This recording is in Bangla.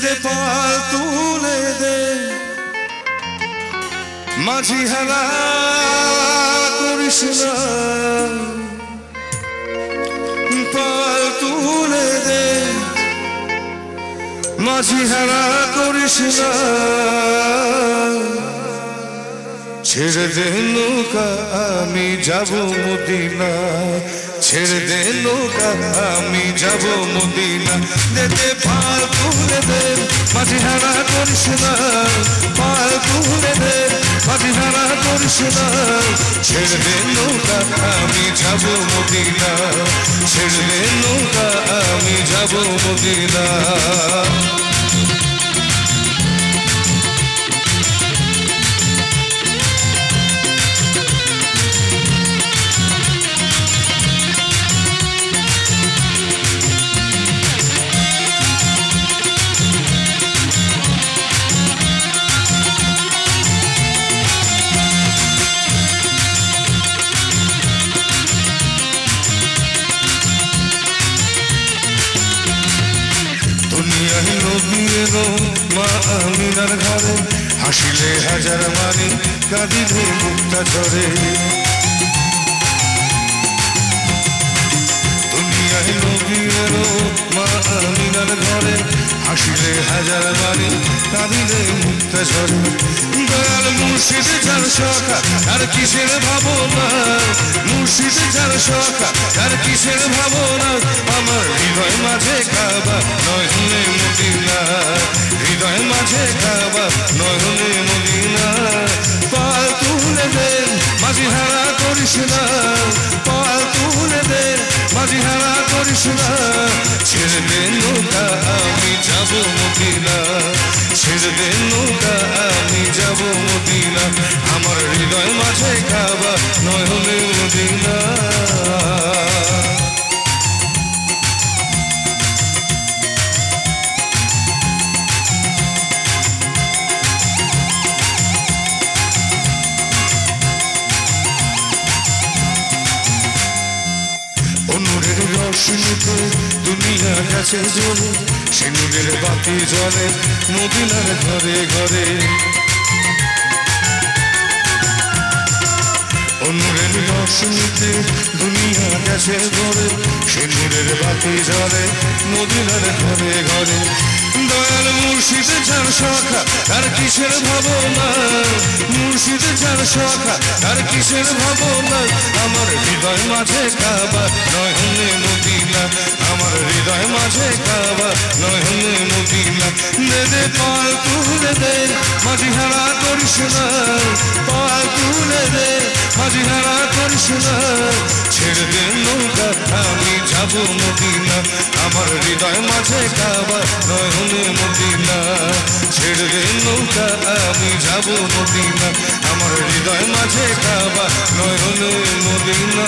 দে পাল তুলে দে মাঝি হেলা করিস না পাল তুলে দে মাঝি হেলা করিস না ছেড়ে দে নৌকা আমি যাব মদিনা ছেড়ে দে নৌকা আমি যাব মদিনা দে পাল তুলে দে মাঝি হেলা করিস না পাল তুলে দে মাঝি হেলা করিস না ছেড়ে দে নৌকা আমি যাব মদিনা ছেড়ে দে নৌকা আমি যাব মদিনা মা আমিনার ঘরে হাসিলে হাজার মানি কাঁদিলে মুক্তা ঝরে দুনিয়ায় নবী এলো মা আমিনার ঘরে হাসিলে হাজার মানি কাঁদিলে মুক্তা ঝরে দয়াল মুর্শিদ যার সখা আর কিসের ভাবনা মুর্শিদ যার সখা আর কিসের ভাবনা আমার হৃদয় মাঝে কাবা নয় হলে মদিনা হৃদয় মাঝে কাবা নয় হলে মদিনা পাল তুলে দে মাঝি হারা করিস না পাল তুলে দে মাঝি হারা করিস না ছেড়ে দে নৌকা আমি যাব মদিনা ছেড়ে দে নৌকা আমি যাব মদিনা আমার হৃদয় মাঝে কাবা নয় হলে মদিনা দুনিয়া কাছে জ্বলে সে নূরের বাতি জ্বলে মদিনার ঘরে ঘরে নূরের রশ্মিতে দুনিয়া কাছে জ্বলে সে নূরের বাতি জ্বলে মদিনার ঘরে ঘরে দয়াল মুর্শিদ যার সখা আর কিসের ভাবনা মুর্শিদ যার সখা আর কিসের ভাবনা আমার হৃদয় মাঝে কাবা নয় হলে মদিনা আমার হৃদয় মাঝে কাবা নয় হলে মদিনা দে পাল তুলে দে মাঝি হারা করিস না পাল তুলে দে মাঝি হারা করিস না ছেড়ে দে নৌকা আমি যাব মদিনা আমার হৃদয় মাঝে কাবা নয় হলে মদিনা ছেড়ে দে নৌকা আমি যাব মদিনা আমার হৃদয় মাঝে কাবা নয় হলে মদিনা